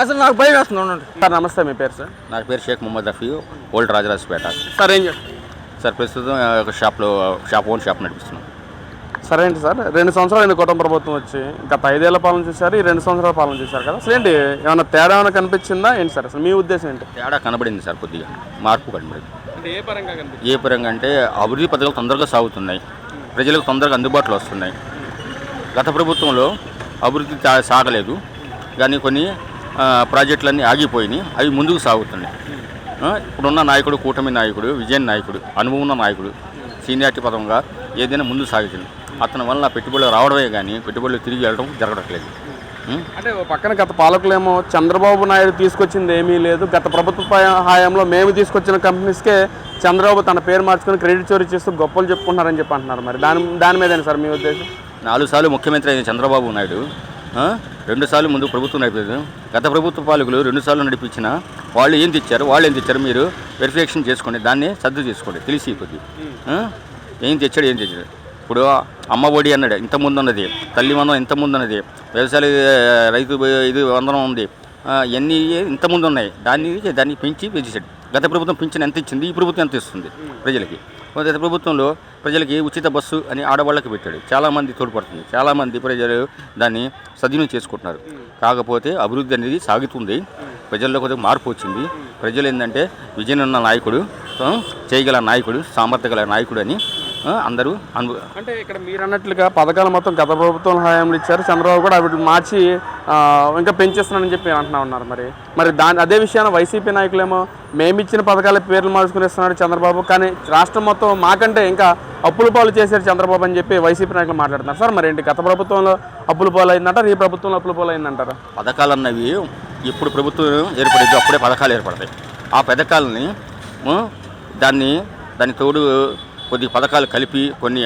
అసలు నాకు భయం వేస్తుంది సార్. నమస్తే, మీ పేరు సార్? నా పేరు షేక్ మొహమ్మద్ రఫీ, ఓల్డ్ రాజరాజపేట. సార్ ఏం చేస్తారు సార్? ప్రస్తుతం ఒక ఓన్ షాప్ నడిపిస్తున్నాం. సరే ఏంటి సార్, 2 సంవత్సరాలు అయింది కుటుంబ ప్రభుత్వం వచ్చి. గత 5 ఏళ్ల పాలన చేశారు, ఈ 2 సంవత్సరాల పాలన చేశారు కదా. అసలు ఏంటి, ఏమైనా తేడా ఏమైనా కనిపించిందా ఏంటి సార్? అసలు మీ ఉద్దేశం ఏంటి? తేడా కనబడింది సార్, కొద్దిగా మార్పు కనబడింది. అంటే ఏ పరంగా కనిపించింది? ఏ పరంగా అంటే అభివృద్ధి పథకాలు తొందరగా సాగుతున్నాయి, ప్రజలకు తొందరగా అందుబాటులో వస్తున్నాయి. గత ప్రభుత్వంలో అభివృద్ధి సాగలేదు, కానీ కొన్ని ప్రాజెక్టులన్నీ ఆగిపోయినాయి, అవి ముందుకు సాగుతున్నాయి. ఇప్పుడున్న నాయకుడు, కూటమి నాయకుడు, విజయన్ నాయకుడు, అనుభవం ఉన్న నాయకుడు, సీనియారిటీ పదంగా ఏదైనా ముందు సాగుతుంది. అతని వల్ల పెట్టుబడులు రావడమే కానీ పెట్టుబడులు తిరిగి వెళ్ళడం జరగట్లేదు. అంటే పక్కన గత పాలకులేమో చంద్రబాబు నాయుడు తీసుకొచ్చింది ఏమీ లేదు, గత ప్రభుత్వ హయాంలో మేము తీసుకొచ్చిన కంపెనీస్కే చంద్రబాబు తన పేరు మార్చుకుని క్రెడిట్ చోరీ చేస్తూ గొప్పలు చెప్పుకుంటున్నారని చెప్పి అంటున్నారు. మరి దాని మీదేనా సార్ మీ ఉద్దేశం? 4 సార్లు ముఖ్యమంత్రి అయిన చంద్రబాబు నాయుడు 2 సార్లు ముందు ప్రభుత్వం నడిపేది. గత ప్రభుత్వ పాలకులు 2 సార్లు నడిపించిన వాళ్ళు ఏం తెచ్చారు మీరు వెరిఫికేషన్ చేసుకోండి, దాన్ని సర్దు చేసుకోండి, తెలిసి కొద్ది ఏం తెచ్చాడు. ఇప్పుడు అమ్మ ఒడి అన్నాడు, ఇంతకుముందు ఉన్నది, తల్లి వందనం ఇంతకుముందు ఉన్నది, వ్యవసాయ రైతు ఇది వందనం ఉంది, ఇవన్నీ ఇంతకుముందు ఉన్నాయి. దాన్ని పెంచి పెంచేసాడు. గత ప్రభుత్వం పింఛన్ ఎంత ఇచ్చింది, ఈ ప్రభుత్వం ఎంత ఇస్తుంది ప్రజలకి? గత ప్రభుత్వంలో ప్రజలకి ఉచిత బస్సు అని ఆడవాళ్ళకి పెట్టాడు, చాలామంది తోడ్పడుతుంది, చాలామంది ప్రజలు దాన్ని సద్వినియోగం చేసుకుంటున్నారు. కాకపోతే అభివృద్ధి అనేది సాగుతుంది, ప్రజల్లో కొద్దిగా మార్పు వచ్చింది. ప్రజలు ఏంటంటే విజయన్ ఉన్న నాయకుడు, చేయగల నాయకుడు, సామర్థ్య గల నాయకుడు అని అందరూ అంటే ఇక్కడ మీరు అన్నట్లుగా పథకాలు మొత్తం గత ప్రభుత్వం హయాంలో ఇచ్చారు, చంద్రబాబు కూడా అవి మార్చి ఇంకా పెంచేస్తున్నానని చెప్పి ఉన్నారు. మరి అదే విషయాన్ని వైసీపీ నాయకులేమో మేమిచ్చిన పథకాల పేర్లు మార్చుకునేస్తున్నాడు చంద్రబాబు, కానీ రాష్ట్రం మొత్తం మాకంటే ఇంకా అప్పుల పాలు చేశారు చంద్రబాబు అని చెప్పి వైసీపీ నాయకులు మాట్లాడుతున్నారు. సార్ మరి ఏంటి, గత ప్రభుత్వంలో అప్పుల పాలు అయిందంటారు, ఈ ప్రభుత్వంలో అప్పుల పాలు అయిందంటారు? పథకాలు అన్నవి ఇప్పుడు ప్రభుత్వం ఏర్పడేది అప్పుడే పథకాలు ఏర్పడతాయి. ఆ పథకాలని దాని తోడు కొద్ది పథకాలు కలిపి కొన్ని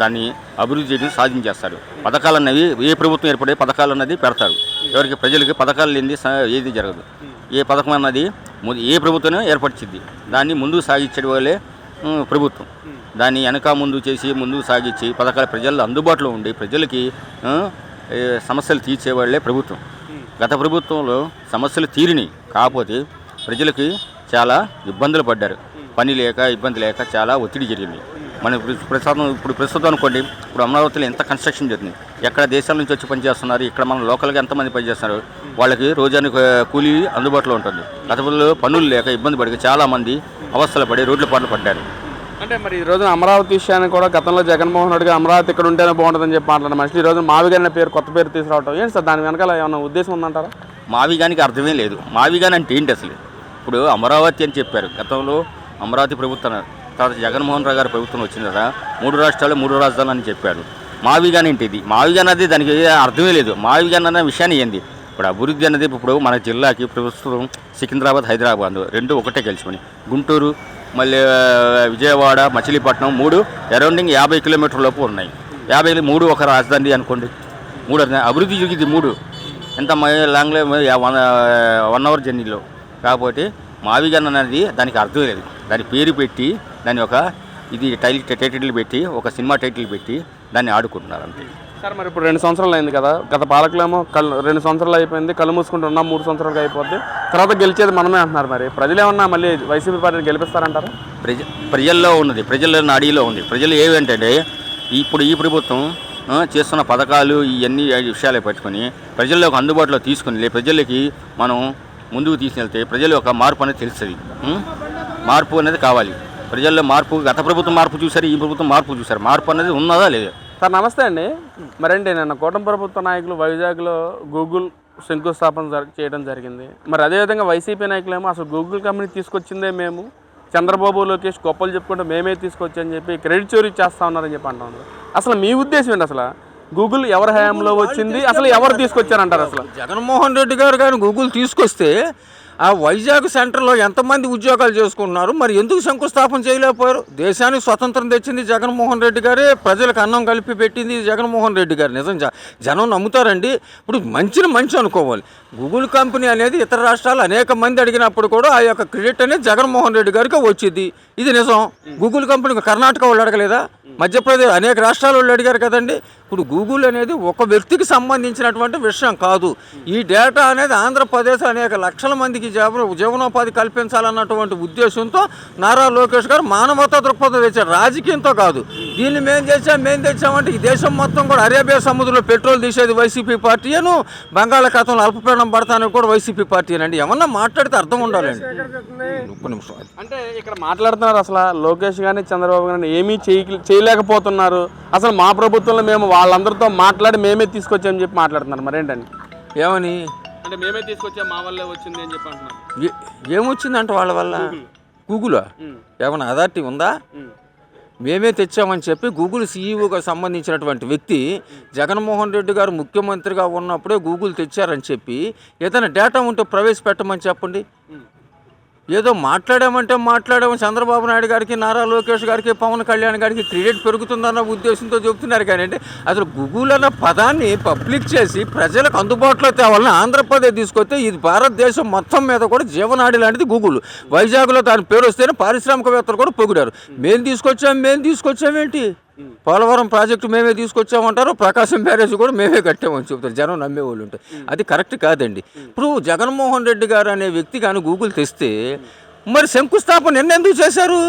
దాన్ని అభివృద్ధి చేయడం సాధించేస్తారు. పథకాలు అన్నవి ఏ ప్రభుత్వం ఏర్పడే పథకాలు అన్నది పెడతారు. ఎవరికి ప్రజలకి పథకాలు లేనిది ఏది జరగదు. ఏ పథకం అన్నది ఏ ప్రభుత్వం ఏర్పరిచింది, దాన్ని ముందుకు సాగించే వాళ్ళే ప్రభుత్వం. దాన్ని వెనక ముందు చేసి ముందుకు సాగించి పథకాలు ప్రజల్లో అందుబాటులో ఉండి ప్రజలకి సమస్యలు తీర్చేవాళ్లే ప్రభుత్వం. గత ప్రభుత్వంలో సమస్యలు తీరినాయి, కాకపోతే ప్రజలకి చాలా ఇబ్బందులు పడ్డారు. పని లేక, ఇబ్బంది లేక చాలా ఒత్తిడి జరిగింది. మనం ఇప్పుడు ప్రస్తుతం అనుకోండి, ఇప్పుడు అమరావతిలో ఎంత కన్స్ట్రక్షన్ జరిగింది, ఎక్కడ దేశాల నుంచి వచ్చి పనిచేస్తున్నారు, ఇక్కడ మనం లోకల్గా ఎంతమంది పనిచేస్తున్నారు, వాళ్ళకి రోజానికి కూలీ అందుబాటులో ఉంటుంది. గతంలో పనులు లేక ఇబ్బంది పడి చాలామంది అవస్థలు పడి రోడ్ల పాటలు పడ్డారు. అంటే మరి ఈ రోజున అమరావతి విషయాన్ని కూడా గతంలో జగన్మోహన్ రెడ్డిగా అమరావతి ఇక్కడ ఉంటేనే బాగుంటుందని చెప్పి మాట్లాడిన మనిషి ఈ రోజు మావిగాని పేరు, కొత్త పేరు తీసుకురావటం ఏంటి సార్? దాని వెనకాల ఏమైనా ఉద్దేశం ఉందంటారా? మావిగానికి అర్థమే లేదు. మావిగాని అంటే ఏంటి అసలు? ఇప్పుడు అమరావతి అని చెప్పారు, గతంలో అమరావతి ప్రభుత్వం తర్వాత జగన్మోహన్ రావు గారి ప్రభుత్వం వచ్చింది కదా, 3 రాష్ట్రాలు 3 రాజధానులు అని చెప్పారు. మావిగాని ఏంటి ఇది? మావిగాని అనేది దానికి అర్థమే లేదు. మావిగాని అన్న విషయాన్ని ఏంది? ఇప్పుడు అభివృద్ధి అనేది ఇప్పుడు మన జిల్లాకి ప్రస్తుతం సికింద్రాబాద్, హైదరాబాద్ 2 ఒకటే కలిసిపోయి, గుంటూరు, మళ్ళీ విజయవాడ, మచిలీపట్నం 3 అరౌండింగ్ 50 కిలోమీటర్ల లోపు ఉన్నాయి. 3 ఒక రాజధాని అనుకోండి, 3 అభివృద్ధి జరిగింది. 3 ఎంత లాంగ్లో 1 అవర్ జర్నీలో. కాకపోతే మావిగాని అనేది దానికి అర్థం లేదు. దాని పేరు పెట్టి దాన్ని ఒక ఇది టైటిల్ పెట్టి ఒక సినిమా టైటిల్ పెట్టి దాన్ని ఆడుకుంటున్నారు అంతే సార్. మరి ఇప్పుడు 2 సంవత్సరాలు అయింది కదా, గత పాలకులేమో 2 సంవత్సరాలు అయిపోయింది, కళ్ళు మూసుకుంటున్నాం, 3 సంవత్సరాలుగా అయిపోద్ది, తర్వాత గెలిచేది మనమే అంటున్నారు. మరి ప్రజలు ఏమన్నా మళ్ళీ వైసీపీ పార్టీని గెలిపిస్తారంటారా? ప్రజల్లో ఉన్నది, ప్రజల నాడీలో ఉంది. ప్రజలు ఏమంటే ఇప్పుడు ఈ ప్రభుత్వం చేస్తున్న పథకాలు ఇవన్నీ విషయాలే పట్టుకొని ప్రజల్లోకి అందుబాటులో తీసుకుని ప్రజలకి మనం ముందుకు తీసుకెళ్తే ప్రజలు ఒక మార్పు అనేది తెలుస్తుంది. మార్పు అనేది కావాలి ప్రజల్లో. మార్పు గత ప్రభుత్వం మార్పు చూశారు, ఈ ప్రభుత్వం మార్పు చూశారు. మార్పు అనేది ఉన్నదా లేదా? సార్ నమస్తే అండి. మరేంటి నిన్న కూటమి ప్రభుత్వ నాయకులు వైజాగ్లో గూగుల్ శంకుస్థాపన చేయడం జరిగింది. మరి అదేవిధంగా వైసీపీ నాయకులేమో అసలు గూగుల్ కంపెనీ తీసుకొచ్చిందే మేము, చంద్రబాబు లోకేష్ గొప్పలు చెప్పుకుంటే మేమే తీసుకొచ్చని చెప్పి క్రెడిట్ చోరీ చేస్తా ఉన్నారని చెప్పి అంటా ఉన్నారు. అసలు మీ ఉద్దేశం ఏంటి? అసలు గూగుల్ ఎవరి హయాంలో వచ్చింది, అసలు ఎవరు తీసుకొచ్చారంటారు? అసలు జగన్మోహన్ రెడ్డి గారు కానీ గూగుల్ తీసుకొస్తే ఆ వైజాగ్ సెంటర్లో ఎంతమంది ఉద్యోగాలు చేసుకుంటున్నారు, మరి ఎందుకు శంకుస్థాపన చేయలేకపోయారు? దేశానికి స్వతంత్రం తెచ్చింది జగన్మోహన్ రెడ్డి గారే, ప్రజలకు అన్నం కలిపి పెట్టింది జగన్మోహన్ రెడ్డి గారు. నిజం జనం నమ్ముతారండి. ఇప్పుడు మంచిని మంచి అనుకోవాలి. గూగుల్ కంపెనీ అనేది ఇతర రాష్ట్రాలు అనేక మంది అడిగినప్పుడు కూడా ఆ యొక్క క్రెడిట్ అనేది జగన్మోహన్ రెడ్డి గారికి వచ్చింది. ఇది నిజం. గూగుల్ కంపెనీ కర్ణాటక వాళ్ళు అడగలేదా? మధ్యప్రదేశ్ అనేక రాష్ట్రాల వాళ్ళు అడిగారు కదండి. ఇప్పుడు గూగుల్ అనేది ఒక వ్యక్తికి సంబంధించినటువంటి విషయం కాదు. ఈ డేటా అనేది ఆంధ్రప్రదేశ్ అనేక లక్షల మందికి జీవనోపాధి కల్పించాలన్నటువంటి ఉద్దేశంతో నారా లోకేష్ గారు మానవతా దృక్పథం తెచ్చారు, రాజకీయంతో కాదు. దీన్ని మేము తెచ్చామంటే ఈ దేశం మొత్తం కూడా అరేబియా సముద్రంలో పెట్రోల్ తీసేది వైసీపీ పార్టీను, బంగాళాఖాతంలో అల్పపీడనం పడతానికి కూడా వైసీపీ పార్టీనండి. ఏమన్నా మాట్లాడితే అర్థం ఉండాలండి. ఒక్క నిమిషం. అంటే ఇక్కడ మాట్లాడుతున్నారు అసలు లోకేష్ కానీ చంద్రబాబు కానీ ఏమీ చేయలేకపోతున్నారు, అసలు మా ప్రభుత్వంలో మేము వాళ్ళందరితో మాట్లాడి మేమే తీసుకొచ్చామని చెప్పి మాట్లాడుతున్నారు. మరేంటండి ఏమని? అంటే మేమే తీసుకొచ్చాం, మా వల్లే వచ్చింది అని చెప్పి అంటున్నారు. ఏమొచ్చిందంటే వాళ్ళ వల్ల? గూగులా ఏమైనా అథారిటీ ఉందా? మేమే తెచ్చామని చెప్పి గూగుల్ సీఈఓగా సంబంధించినటువంటి వ్యక్తి జగన్మోహన్ రెడ్డి గారు ముఖ్యమంత్రిగా ఉన్నప్పుడే గూగుల్ తెచ్చారని చెప్పి ఏదైనా డేటా ఉంటే ప్రవేశపెట్టమని చెప్పండి. ఏదో మాట్లాడాము చంద్రబాబు నాయుడు గారికి, నారా లోకేష్ గారికి, పవన్ కళ్యాణ్ గారికి క్రెడిట్ పెరుగుతుందన్న ఉద్దేశంతో చెబుతున్నారు. కానీ అంటే అసలు గూగుల్ అన్న పదాన్ని పబ్లిక్ చేసి ప్రజలకు అందుబాటులో తేవాలని ఆంధ్రప్రదేశ్ తీసుకొస్తే ఇది భారతదేశం మొత్తం మీద కూడా జీవనాడి లాంటిది గూగుల్. వైజాగ్లో దాని పేరు వస్తేనే పారిశ్రామికవేత్తలు కూడా పొగిడారు. మేము తీసుకొచ్చామేంటి? పోలవరం ప్రాజెక్టు మేమే తీసుకొచ్చామంటారు, ప్రకాశం బ్యారేజ్ కూడా మేమే కట్టామని చెబుతారు. జనం నమ్మేవాళ్ళు ఉంటారు. అది కరెక్ట్ కాదండి. ఇప్పుడు జగన్మోహన్ రెడ్డి గారు అనే వ్యక్తి కానీ గూగుల్ తెస్తే మరి శంకుస్థాపన ఎన్నెందుకు చేశారు?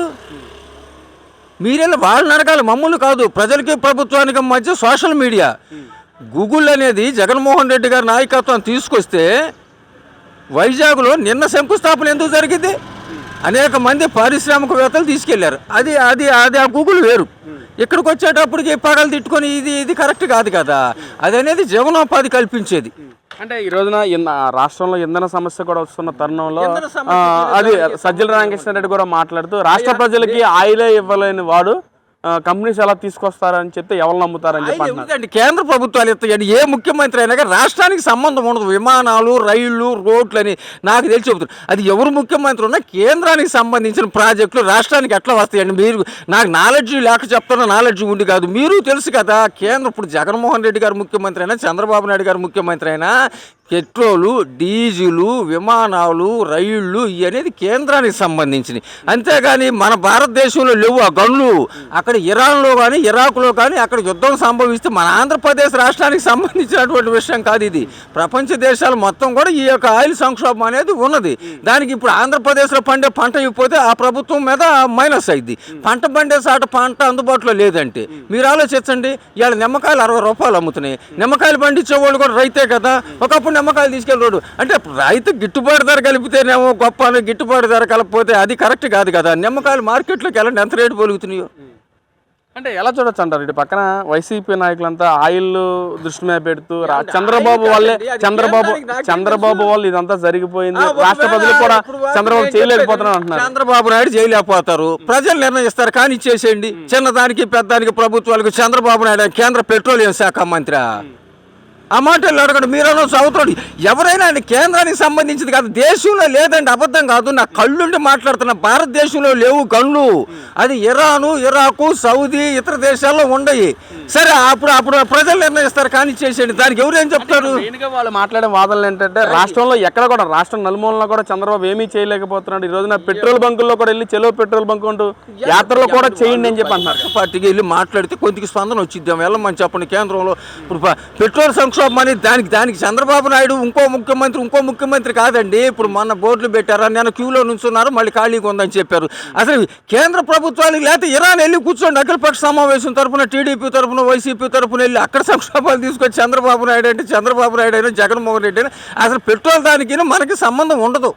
మీరెళ్ళి వాళ్ళని అడగాలి, మమ్మల్ని కాదు. ప్రజలకి ప్రభుత్వానికి మధ్య సోషల్ మీడియా గూగుల్ అనేది జగన్మోహన్ రెడ్డి గారి నాయకత్వం తీసుకొస్తే వైజాగ్లో నిన్న శంకుస్థాపన ఎందుకు జరిగింది? అనేక మంది పారిశ్రామికవేత్తలు తీసుకెళ్లారు. అది అది అది ఆ గూగుల్ వేరు. ఇక్కడికి వచ్చేటప్పటికి పగలు తిట్టుకొని ఇది కరెక్ట్ కాదు కదా. అది అనేది జీవనోపాధి కల్పించేది. అంటే ఈ రోజున రాష్ట్రంలో ఇంధన సమస్య కూడా వస్తున్న తరుణంలో అది సజ్జల రామకృష్ణారెడ్డి కూడా మాట్లాడుతూ రాష్ట్ర ప్రజలకి ఆయిలే ఇవ్వలేని వాడు కంపెనీస్ ఎలా తీసుకొస్తారని చెప్తే ఎవరు నమ్ముతారని చెప్పండి. కేంద్ర ప్రభుత్వాలు ఎత్తాయండి. ఏ ముఖ్యమంత్రి అయినా కానీ రాష్ట్రానికి సంబంధం ఉండదు. విమానాలు, రైళ్లు, రోడ్లని నాకు తెలిసి చెబుతున్నారు. అది ఎవరు ముఖ్యమంత్రి ఉన్నా కేంద్రానికి సంబంధించిన ప్రాజెక్టులు రాష్ట్రానికి ఎట్లా వస్తాయండి? మీరు నాకు నాలెడ్జ్ లేక చెప్తున్న నాలెడ్జ్ ఉండి కాదు, మీరు తెలుసు కదా. కేంద్రం ఇప్పుడు జగన్మోహన్ రెడ్డి గారు ముఖ్యమంత్రి అయినా, చంద్రబాబు నాయుడు గారు ముఖ్యమంత్రి అయినా పెట్రోలు, డీజిలు, విమానాలు, రైళ్లు ఇవనేది కేంద్రానికి సంబంధించినవి. అంతేగాని మన భారతదేశంలో లేవు ఆ గన్లు. అక్కడ ఇరాన్లో కానీ, ఇరాక్లో కానీ అక్కడ యుద్ధం సంభవిస్తే మన ఆంధ్రప్రదేశ్ రాష్ట్రానికి సంబంధించినటువంటి విషయం కాదు ఇది. ప్రపంచ దేశాలు మొత్తం కూడా ఈ యొక్క ఆయిల్ సంక్షోభం అనేది ఉన్నది. దానికి ఇప్పుడు ఆంధ్రప్రదేశ్లో పండే పంట ఇవ్వకపోతే ఆ ప్రభుత్వం మీద మైనస్ అయింది. పంట పండే సాట పంట అందుబాటులో లేదంటే మీరు ఆలోచించండి. ఇవాళ నిమ్మకాయలు 60 రూపాయలు అమ్ముతున్నాయి. నిమ్మకాయలు పండించే వాళ్ళు కూడా రైతే కదా. ఒకప్పుడు నిమ్మకాయలు తీసుకెళ్ళి అంటే రైతు గిట్టుబాటు ధర కలిపితేనేమో గొప్ప, గిట్టుబాటు ధర కలపకపోతే అది కరెక్ట్ కాదు కదా. నిమ్మకాయలు మార్కెట్లోకి వెళ్ళండి, ఎంత రేటు పలుకుతున్నాయో. అంటే ఎలా చూడొచ్చు అంటారు? ఇటు పక్కన వైసీపీ నాయకులంతా ఆయిల్ దృష్టి మీద పెడుతూ చంద్రబాబు వాళ్ళు ఇదంతా జరిగిపోయింది, రాష్ట్ర ప్రజలు కూడా చంద్రబాబు చేయలేకపోతున్నారు అంటున్నారు. చంద్రబాబు నాయుడు చేయలేకపోతారు, ప్రజలు నిర్ణయిస్తారు. కానీ ఇచ్చేసేయండి. చిన్నదానికి పెద్దానికి ప్రభుత్వాలకు చంద్రబాబు నాయుడు కేంద్ర పెట్రోలియం శాఖ మంత్రి. ఆ మాటలు అడగండి. మీరన్నా చదువుతాడు. ఎవరైనా కేంద్రానికి సంబంధించింది కాదు, దేశంలో లేదండి. అబద్ధం కాదు, నా కళ్ళుండి మాట్లాడుతున్నా. భారతదేశంలో లేవు గన్లు. అది ఇరాను, ఇరాకు, సౌదీ, ఇతర దేశాల్లో ఉండయి. సరే అప్పుడు ప్రజలు నిర్ణయిస్తారు. కానీ చేసేయండి. దానికి ఎవరేం చెప్తారు? వాళ్ళు మాట్లాడే వాదనలు ఏంటంటే రాష్ట్రంలో ఎక్కడ కూడా, రాష్ట్రం నలుమూలలో కూడా చంద్రబాబు ఏమీ చేయలేకపోతున్నాడు. ఈ రోజున పెట్రోల్ బంకుల్లో కూడా వెళ్ళి చెలో పెట్రోల్ బంక్ అంటూ యాత్రలు కూడా చేయండి అని చెప్పి అంటున్నారు. పార్టీకి వెళ్ళి మాట్లాడితే కొద్దిగా స్పందన వచ్చిద్దాం. వెళ్ళమని చెప్పండి. కేంద్రంలో ఇప్పుడు పెట్రోల్ సంక్షోభం అని దానికి చంద్రబాబు నాయుడు ఇంకో ముఖ్యమంత్రి కాదండి. ఇప్పుడు మొన్న బోర్డులు పెట్టారు, నేను క్యూలో నుంచున్నారు, మళ్ళీ ఖాళీగా ఉందని చెప్పారు. అసలు కేంద్ర ప్రభుత్వానికి లేకపోతే ఇరాన్ వెళ్ళి కూర్చోండి. అఖిలపక్ష సమావేశం తరఫున, టీడీపీ తరఫున, వైసీపీ తరఫున వెళ్ళి అక్కడ సంక్షోభాలు తీసుకొచ్చి చంద్రబాబు నాయుడు అయినా జగన్మోహన్ రెడ్డి అయినా అసలు పెట్రోల్ దానికి మనకి సంబంధం ఉండదు.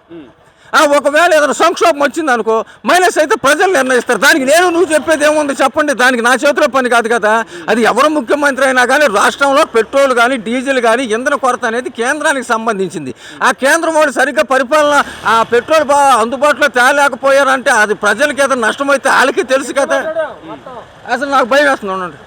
ఒకవేళ ఏదైనా సంక్షోభం వచ్చింది అనుకో, మైనస్ అయితే ప్రజలు నిర్ణయిస్తారు. దానికి నువ్వు చెప్పేది ఏముంది చెప్పండి. దానికి నా చేతిలో పని కాదు కదా. అది ఎవరు ముఖ్యమంత్రి అయినా కానీ రాష్ట్రంలో పెట్రోల్ కానీ, డీజిల్ కానీ, ఇంధన కొరత అనేది కేంద్రానికి సంబంధించింది. ఆ కేంద్రం వాడు సరిగ్గా పరిపాలన ఆ పెట్రోల్ అందుబాటులో తేలేకపోయారంటే అది ప్రజలకి ఏదైనా నష్టమైతే వాళ్ళకి తెలుసు కదా. అసలు నాకు భయం వేస్తుంది.